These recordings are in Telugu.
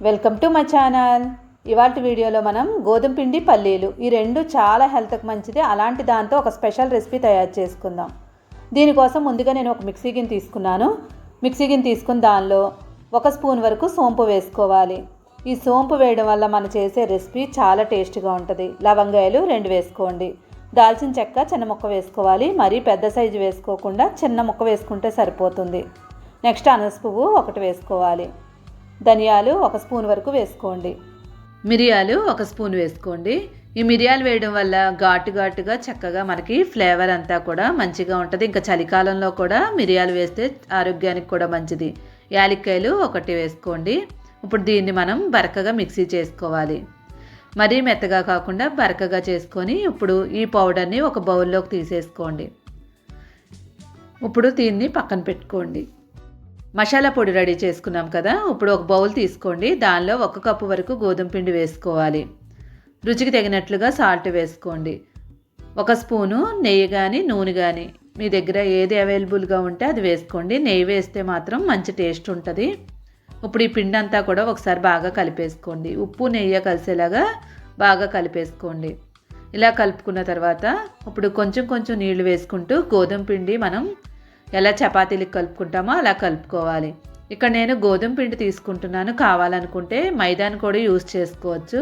Welcome to my channel. ఇవాళ వీడియోలో మనం గోధుమ పిండి పల్లీలు ఈ రెండు చాలా హెల్త్కి మంచిది. అలాంటి దాంతో ఒక స్పెషల్ రెసిపీ తయారు చేసుకుందాం. దీనికోసం ముందుగా నేను ఒక మిక్సీ గిన్నె తీసుకున్నాను. మిక్సీ గిన్నె తీసుకుని దానిలో 1 స్పూన్ వరకు సోంపు వేసుకోవాలి. ఈ సోంపు వేయడం వల్ల మనం చేసే రెసిపీ చాలా టేస్ట్గా ఉంటుంది. లవంగాయలు 2 వేసుకోండి. దాల్చిన చెక్క చిన్న ముక్క వేసుకోవాలి. మరీ పెద్ద సైజు వేసుకోకుండా చిన్న ముక్క వేసుకుంటే సరిపోతుంది. నెక్స్ట్ అనస పువ్వు 1 వేసుకోవాలి. ధనియాలు 1 స్పూన్ వరకు వేసుకోండి. మిరియాలు 1 స్పూన్ వేసుకోండి. ఈ మిరియాలు వేయడం వల్ల ఘాటుగా చక్కగా మనకి ఫ్లేవర్ అంతా కూడా మంచిగా ఉంటుంది. ఇంకా చలికాలంలో కూడా మిరియాలు వేస్తే ఆరోగ్యానికి కూడా మంచిది. యాలక్కాయలు 1 వేసుకోండి. ఇప్పుడు దీన్ని మనం బరకగా మిక్సీ చేసుకోవాలి. మరీ మెత్తగా కాకుండా బరకగా చేసుకొని ఇప్పుడు ఈ పౌడర్ని ఒక బౌల్లోకి తీసేసుకోండి. ఇప్పుడు దీన్ని పక్కన పెట్టుకోండి. మసాలా పొడి రెడీ చేసుకున్నాం కదా. ఇప్పుడు ఒక బౌల్ తీసుకోండి. దానిలో 1 కప్పు వరకు గోధుమ పిండి వేసుకోవాలి. రుచికి తగినట్లుగా సాల్ట్ వేసుకోండి. 1 స్పూను నెయ్యి కానీ నూనె కానీ మీ దగ్గర ఏది అవైలబుల్గా ఉంటే అది వేసుకోండి. నెయ్యి వేస్తే మాత్రం మంచి టేస్ట్ ఉంటుంది. ఇప్పుడు ఈ పిండి అంతా కూడా ఒకసారి బాగా కలిపేసుకోండి. ఉప్పు నెయ్యి కలిసేలాగా బాగా కలిపేసుకోండి. ఇలా కలుపుకున్న తర్వాత ఇప్పుడు కొంచెం నీళ్లు వేసుకుంటూ గోధుమ పిండి మనం ఎలా చపాతీలకు కలుపుకుంటామో అలా కలుపుకోవాలి. ఇక్కడ నేను గోధుమ పిండి తీసుకుంటున్నాను. కావాలనుకుంటే మైదాను కూడా యూజ్ చేసుకోవచ్చు.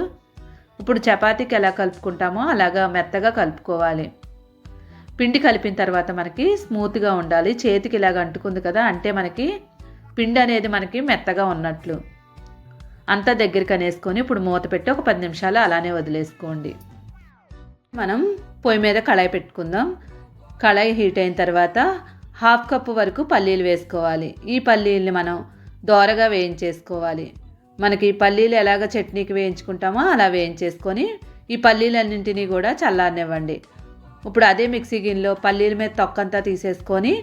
ఇప్పుడు చపాతీకి ఎలా కలుపుకుంటామో అలాగా మెత్తగా కలుపుకోవాలి. పిండి కలిపిన తర్వాత మనకి స్మూత్గా ఉండాలి. చేతికి ఇలాగ అంటుకుంది కదా, అంటే మనకి పిండి అనేది మనకి మెత్తగా ఉన్నట్లు. అంతా దగ్గరికి అనేసుకొని ఇప్పుడు మూత పెట్టి ఒక 10 నిమిషాలు అలానే వదిలేసుకోండి. మనం పొయ్యి మీద కళాయి పెట్టుకుందాం. కళాయి హీట్ అయిన తర్వాత 1/2 కప్పు వరకు పల్లీలు వేసుకోవాలి. ఈ పల్లీల్ని మనం దోరగా వేయించేసుకోవాలి. మనకి పల్లీలు ఎలాగ చట్నీకి వేయించుకుంటామో అలా వేయించేసుకొని ఈ పల్లీలన్నింటినీ కూడా చల్లారనివ్వండి. ఇప్పుడు అదే మిక్సీ గిన్నెలో పల్లీల మీద తొక్కంతా తీసేసుకొని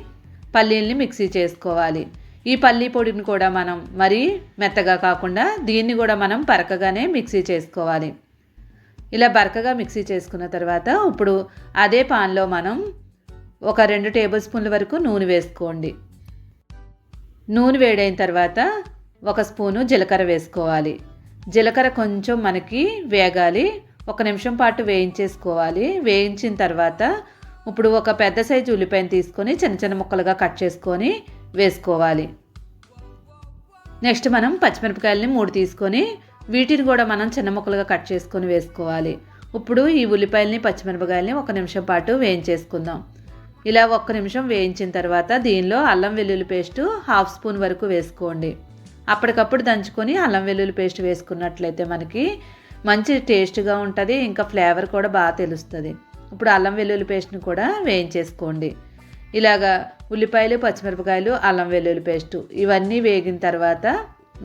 పల్లీల్ని మిక్సీ చేసుకోవాలి. ఈ పల్లీ పొడిని కూడా మనం మరీ మెత్తగా కాకుండా దీన్ని కూడా మనం బరకగానే మిక్సీ చేసుకోవాలి. ఇలా బరకగా మిక్సీ చేసుకున్న తర్వాత ఇప్పుడు అదే పాన్లో మనం ఒక 2 టేబుల్ స్పూన్ల వరకు నూనె వేసుకోండి. నూనె వేడైన తర్వాత 1 స్పూను జీలకర్ర వేసుకోవాలి. జీలకర్ర కొంచెం మనకి వేగాలి. 1 నిమిషం పాటు వేయించేసుకోవాలి. వేయించిన తర్వాత ఇప్పుడు ఒక పెద్ద సైజు ఉల్లిపాయను తీసుకొని చిన్న ముక్కలుగా కట్ చేసుకొని వేసుకోవాలి. నెక్స్ట్ మనం పచ్చిమిరపకాయలని 3 తీసుకొని వీటిని కూడా మనం చిన్న ముక్కలుగా కట్ చేసుకొని వేసుకోవాలి. ఇప్పుడు ఈ ఉల్లిపాయలని పచ్చిమిరపకాయలని 1 నిమిషం పాటు వేయించేసుకుందాం. ఇలా 1 నిమిషం వేయించిన తర్వాత దీనిలో అల్లం వెల్లుల్లి పేస్టు 1/2 స్పూన్ వరకు వేసుకోండి. అప్పటికప్పుడు దంచుకొని అల్లం వెల్లుల్లి పేస్ట్ వేసుకున్నట్లయితే మనకి మంచి టేస్ట్గా ఉంటుంది. ఇంకా ఫ్లేవర్ కూడా బాగా తెలుస్తుంది. ఇప్పుడు అల్లం వెల్లుల్లి పేస్ట్ని కూడా వేయించేసుకోండి. ఇలాగా ఉల్లిపాయలు పచ్చిమిరపకాయలు అల్లం వెల్లుల్లి పేస్టు ఇవన్నీ వేగిన తర్వాత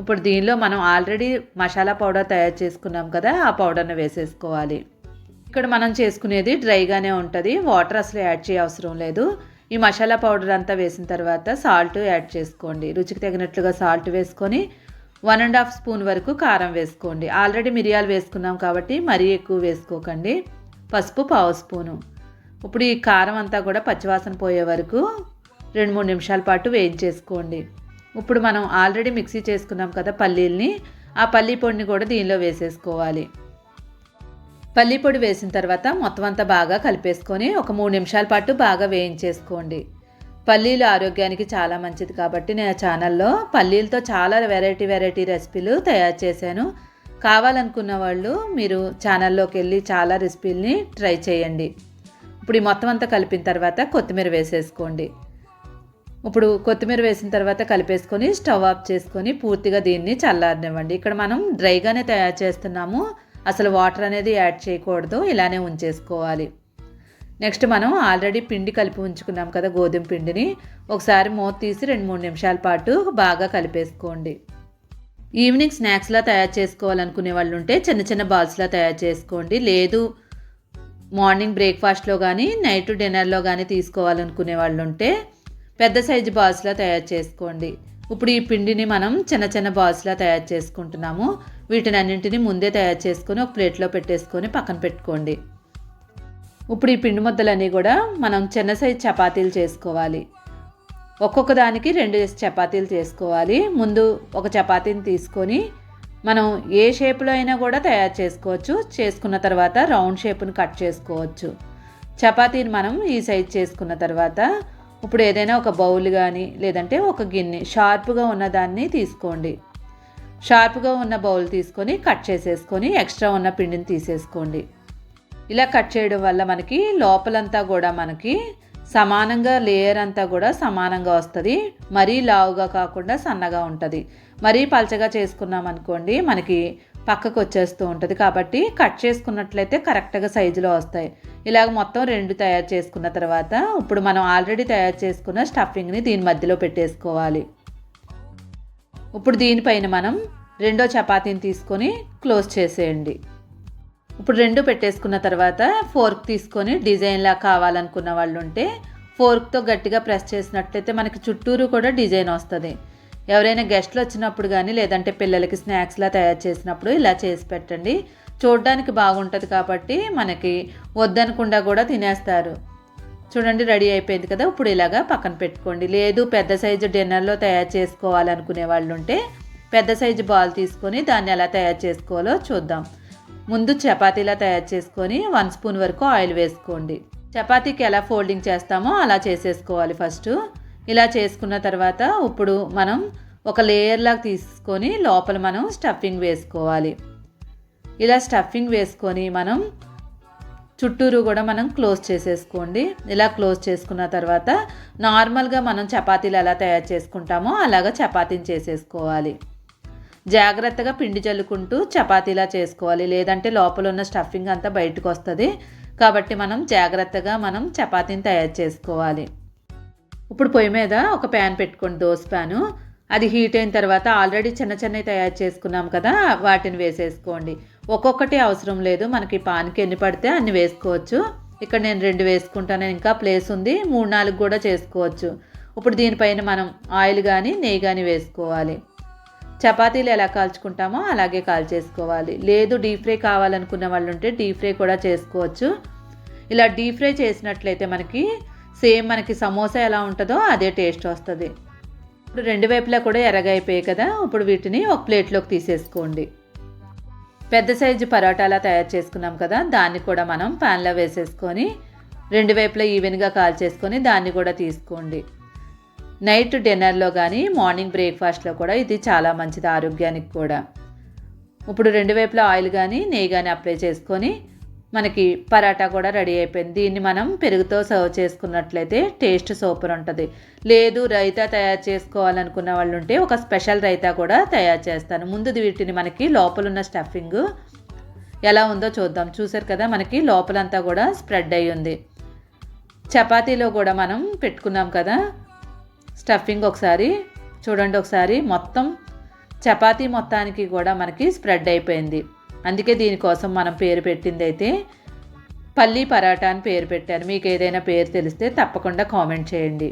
ఇప్పుడు దీనిలో మనం ఆల్రెడీ మసాలా పౌడర్ తయారు చేసుకున్నాం కదా, ఆ పౌడర్ని వేసేసుకోవాలి. ఇక్కడ మనం చేసుకునేది డ్రైగానే ఉంటుంది. వాటర్ అసలు యాడ్ చేయ అవసరం లేదు. ఈ మసాలా పౌడర్ అంతా వేసిన తర్వాత సాల్ట్ యాడ్ చేసుకోండి. రుచికి తగినట్లుగా సాల్ట్ వేసుకొని 1.5 స్పూన్ వరకు కారం వేసుకోండి. ఆల్రెడీ మిరియాలు వేసుకున్నాం కాబట్టి మరీ ఎక్కువ వేసుకోకండి. పసుపు 1/2 స్పూను. ఇప్పుడు ఈ కారం అంతా కూడా పచ్చివాసన పోయే వరకు 2-3 నిమిషాల పాటు వేయించేసుకోండి. ఇప్పుడు మనం ఆల్రెడీ మిక్సీ చేసుకున్నాం కదా పల్లీల్ని, ఆ పల్లీ పొడిని కూడా దీనిలో వేసేసుకోవాలి. పల్లీ పొడి వేసిన తర్వాత మొత్తం అంతా బాగా కలిపేసుకొని ఒక 3 నిమిషాల పాటు బాగా వేయించేసుకోండి. పల్లీలు ఆరోగ్యానికి చాలా మంచిది కాబట్టి నేను ఛానల్లో పల్లీలతో చాలా వెరైటీ రెసిపీలు తయారు చేశాను. కావాలనుకున్న వాళ్ళు మీరు ఛానల్లోకి వెళ్ళి చాలా రెసిపీలని ట్రై చేయండి. ఇప్పుడు ఈ మొత్తం అంతా కలిపిన తర్వాత కొత్తిమీర వేసేసుకోండి. ఇప్పుడు కొత్తిమీర వేసిన తర్వాత కలిపేసుకొని స్టవ్ ఆఫ్ చేసుకొని పూర్తిగా దీన్ని చల్లారనివ్వండి. ఇక్కడ మనం డ్రైగానే తయారు చేస్తున్నాము. అసలు వాటర్ అనేది యాడ్ చేయకూడదు. ఇలానే ఉంచేసుకోవాలి. నెక్స్ట్ మనం ఆల్రెడీ పిండి కలిపి ఉంచుకున్నాం కదా గోధుమ పిండిని, ఒకసారి మూత తీసి 2-3 నిమిషాల పాటు బాగా కలిపేసుకోండి. ఈవినింగ్ స్నాక్స్లా తయారు చేసుకోవాలనుకునే వాళ్ళు ఉంటే చిన్న బాల్స్లా తయారు చేసుకోండి. లేదు మార్నింగ్ బ్రేక్ఫాస్ట్లో కానీ నైట్ డిన్నర్లో కానీ తీసుకోవాలనుకునే వాళ్ళు ఉంటే పెద్ద సైజు బాల్స్లా తయారు చేసుకోండి. ఇప్పుడు ఈ పిండిని మనం చిన్న బాల్స్లా తయారు చేసుకుంటున్నాము. వీటిని అన్నింటినీ ముందే తయారు చేసుకొని ఒక ప్లేట్లో పెట్టేసుకొని పక్కన పెట్టుకోండి. ఇప్పుడు ఈ పిండి ముద్దలన్నీ కూడా మనం చిన్న సైజు చపాతీలు చేసుకోవాలి. ఒక్కొక్క దానికి 2 చపాతీలు చేసుకోవాలి. ముందు ఒక చపాతీని తీసుకొని మనం ఏ షేప్లో అయినా కూడా తయారు చేసుకోవచ్చు. చేసుకున్న తర్వాత రౌండ్ షేప్ని కట్ చేసుకోవచ్చు. చపాతీని మనం ఈ సైజ్ చేసుకున్న తర్వాత ఇప్పుడు ఏదైనా ఒక బౌల్ కానీ లేదంటే ఒక గిన్నె షార్ప్గా ఉన్నదాన్ని తీసుకోండి. షార్ప్గా ఉన్న బౌల్ తీసుకొని కట్ చేసేసుకొని ఎక్స్ట్రా ఉన్న పిండిని తీసేసుకోండి. ఇలా కట్ చేయడం వల్ల మనకి లోపలంతా కూడా మనకి సమానంగా లేయర్ అంతా కూడా సమానంగా వస్తుంది. మరీ లావుగా కాకుండా సన్నగా ఉంటుంది. మరీ పలచగా చేసుకున్నాం అనుకోండి మనకి పక్కకు వచ్చేస్తూ ఉంటుంది. కాబట్టి కట్ చేసుకున్నట్లయితే కరెక్ట్గా సైజులో వస్తాయి. ఇలాగ మొత్తం 2 తయారు చేసుకున్న తర్వాత ఇప్పుడు మనం ఆల్రెడీ తయారు చేసుకున్న స్టఫింగ్ని దీని మధ్యలో పెట్టేసుకోవాలి. ఇప్పుడు దీనిపైన మనం రెండో చపాతీని తీసుకొని క్లోజ్ చేసేయండి. ఇప్పుడు 2 పెట్టేసుకున్న తర్వాత ఫోర్క్ తీసుకొని డిజైన్లా కావాలనుకున్న వాళ్ళు ఉంటే ఫోర్క్తో గట్టిగా ప్రెస్ చేసినట్లయితే మనకి చుట్టూరు కూడా డిజైన్ వస్తుంది. ఎవరైనా గెస్ట్లు వచ్చినప్పుడు కానీ లేదంటే పిల్లలకి స్నాక్స్లా తయారు చేసినప్పుడు ఇలా చేసి పెట్టండి. చూడడానికి బాగుంటుంది కాబట్టి మనకి వద్దనకుండా కూడా తినేస్తారు. చూడండి రెడీ అయిపోయింది కదా. ఇప్పుడు ఇలాగా పక్కన పెట్టుకోండి. లేదు పెద్ద సైజు డిన్నర్లో తయారు చేసుకోవాలనుకునే వాళ్ళు ఉంటే పెద్ద సైజు బాల్ తీసుకొని దాన్ని ఎలా తయారు చేసుకోవాలో చూద్దాం. ముందు చపాతీలా తయారు చేసుకొని 1 స్పూన్ వరకు ఆయిల్ వేసుకోండి. చపాతీకి ఎలా ఫోల్డింగ్ చేస్తామో అలా చేసేసుకోవాలి ఫస్ట్. ఇలా చేసుకున్న తర్వాత ఇప్పుడు మనం ఒక లేయర్ లాగా తీసుకొని లోపల మనం స్టఫింగ్ వేసుకోవాలి. ఇలా స్టఫింగ్ వేసుకొని మనం చుట్టూరు కూడా మనం క్లోజ్ చేసేసుకోండి. ఇలా క్లోజ్ చేసుకున్న తర్వాత నార్మల్గా మనం చపాతీలు ఎలా తయారు చేసుకుంటామో అలాగా చపాతీని చేసేసుకోవాలి. జాగ్రత్తగా పిండి జల్లుకుంటూ చపాతీలా చేసుకోవాలి. లేదంటే లోపల ఉన్న స్టఫింగ్ అంతా బయటకు వస్తుంది. కాబట్టి మనం జాగ్రత్తగా మనం చపాతీని తయారు చేసుకోవాలి. ఇప్పుడు పొయ్యి మీద ఒక ప్యాన్ పెట్టుకోండి, దోశ ప్యాను. అది హీట్ అయిన తర్వాత ఆల్రెడీ చిన్న చిన్నవి తయారు చేసుకున్నాం కదా వాటిని వేసేసుకోండి. ఒక్కొక్కటి అవసరం లేదు, మనకి పాన్కి ఎన్ని పడితే అన్ని వేసుకోవచ్చు. ఇక్కడ నేను 2 వేసుకుంటాను, ఇంకా ప్లేస్ ఉంది. 3-4 కూడా చేసుకోవచ్చు. ఇప్పుడు దీనిపైన మనం ఆయిల్ కానీ నెయ్యి కానీ వేసుకోవాలి. చపాతీలు ఎలా కాల్చుకుంటామో అలాగే కాల్చేసుకోవాలి. లేదు డీప్ ఫ్రై కావాలనుకున్న వాళ్ళు ఉంటే డీప్ ఫ్రై కూడా చేసుకోవచ్చు. ఇలా డీప్ ఫ్రై చేసినట్లయితే మనకి సేమ్ మనకి సమోసా ఎలా ఉంటుందో అదే టేస్ట్ వస్తుంది. ఇప్పుడు 2 వైపులా కూడా ఎర్రగా అయిపోయాయి కదా. ఇప్పుడు వీటిని ఒక ప్లేట్లోకి తీసేసుకోండి. పెద్ద సైజు పరోటాలా తయారు చేసుకున్నాం కదా దాన్ని కూడా మనం ప్యాన్లో వేసేసుకొని 2 వైపులా ఈవెన్గా కాల్చేసుకొని దాన్ని కూడా తీసుకోండి. నైట్ డిన్నర్లో కానీ మార్నింగ్ బ్రేక్ఫాస్ట్లో కూడా ఇది చాలా మంచిది ఆరోగ్యానికి కూడా. ఇప్పుడు 2 వైపులా ఆయిల్ కానీ నెయ్యి కానీ అప్లై చేసుకొని మనకి పరాటా కూడా రెడీ అయిపోయింది. దీన్ని మనం పెరుగుతో సర్వ్ చేసుకున్నట్లయితే టేస్ట్ సూపర్ ఉంటుంది. లేదు రైతా తయారు చేసుకోవాలనుకున్న వాళ్ళు ఉంటే ఒక స్పెషల్ రైతా కూడా తయారు చేస్తాను. ముందు వీటిని మనకి లోపల ఉన్న స్టఫింగ్ ఎలా ఉందో చూద్దాం. చూసారు కదా మనకి లోపలంతా కూడా స్ప్రెడ్ అయ్యి ఉంది. చపాతీలో కూడా మనం పెట్టుకున్నాం కదా స్టఫింగ్, ఒకసారి చూడండి. ఒకసారి మొత్తం చపాతీ మొత్తానికి కూడా మనకి స్ప్రెడ్ అయిపోయింది. అందుకే దీనికోసం మనం పేరు పెట్టింది అయితే పల్లీ పరాటా అని పేరు పెట్టాను. మీకు ఏదైనా పేరు తెలిస్తే తప్పకుండా కామెంట్ చేయండి.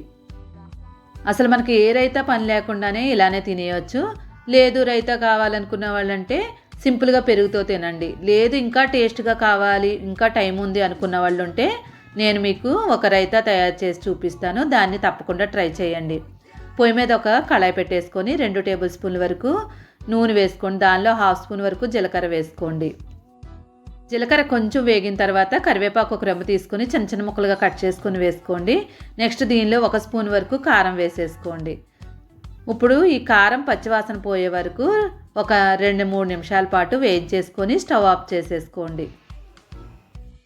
అసలు మనకి ఏ రైతా పని లేకుండానే ఇలానే తినేయచ్చు. లేదు రైతా కావాలనుకున్న వాళ్ళంటే సింపుల్గా పెరుగుతో తినండి. లేదు ఇంకా టేస్ట్గా కావాలి, ఇంకా టైం ఉంది అనుకున్న వాళ్ళు ఉంటే నేను మీకు ఒక రైతా తయారు చేసి చూపిస్తాను. దాన్ని తప్పకుండా ట్రై చేయండి. పొయ్యి మీద ఒక కళాయి పెట్టేసుకొని 2 టేబుల్ స్పూన్ల వరకు నూనె వేసుకోండి. దానిలో 1/2 స్పూన్ వరకు జీలకర్ర వేసుకోండి. జీలకర్ర కొంచెం వేగిన తర్వాత కరివేపాకు ఒక రెమ్మ తీసుకొని చిన్న చిన్న ముక్కలుగా కట్ చేసుకొని వేసుకోండి. నెక్స్ట్ దీనిలో 1 స్పూన్ వరకు కారం వేసేసుకోండి. ఇప్పుడు ఈ కారం పచ్చివాసన పోయే వరకు ఒక 2-3 నిమిషాల పాటు వేయించేసుకొని స్టవ్ ఆఫ్ చేసేసుకోండి.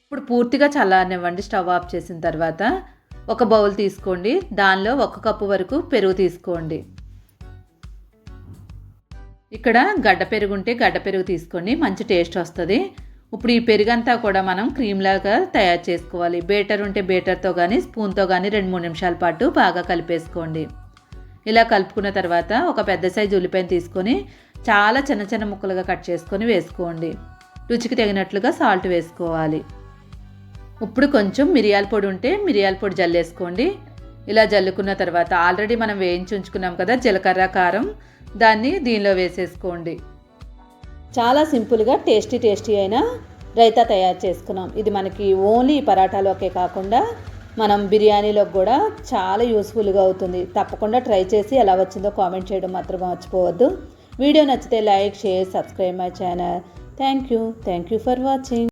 ఇప్పుడు పూర్తిగా చల్లారనివ్వండి. స్టవ్ ఆఫ్ చేసిన తర్వాత ఒక బౌల్ తీసుకోండి. దానిలో 1 కప్పు వరకు పెరుగు తీసుకోండి. ఇక్కడ గడ్డ పెరుగు ఉంటే గడ్డ పెరుగు తీసుకోండి, మంచి టేస్ట్ వస్తుంది. ఇప్పుడు ఈ పెరుగంతా కూడా మనం క్రీమ్ లాగా తయారు చేసుకోవాలి. బేటర్ ఉంటే బేటర్తో కానీ స్పూన్తో కానీ 2-3 నిమిషాల పాటు బాగా కలిపేసుకోండి. ఇలా కలుపుకున్న తర్వాత ఒక పెద్ద సైజు ఉల్లిపాయను తీసుకొని చాలా చిన్న చిన్న ముక్కలుగా కట్ చేసుకొని వేసుకోండి. రుచికి తగినట్లుగా సాల్ట్ వేసుకోవాలి. ఇప్పుడు కొంచెం మిరియాల పొడి ఉంటే మిరియాల పొడి జల్లేసుకోండి. ఇలా జల్లుకున్న తర్వాత ఆల్రెడీ మనం వేయించి ఉంచుకున్నాం కదా జీలకర్ర కారం, దాన్ని దీనిలో వేసేసుకోండి. చాలా సింపుల్గా టేస్టీ అయిన రైతా తయారు చేసుకున్నాం. ఇది మనకి ఓన్లీ పరాటాలోకే కాకుండా మనం బిర్యానీలోకి కూడా చాలా యూస్ఫుల్గా అవుతుంది. తప్పకుండా ట్రై చేసి ఎలా వచ్చిందో కామెంట్ చేయడం మాత్రం మర్చిపోవద్దు. వీడియో నచ్చితే like, share, subscribe my channel. Thank you for watching.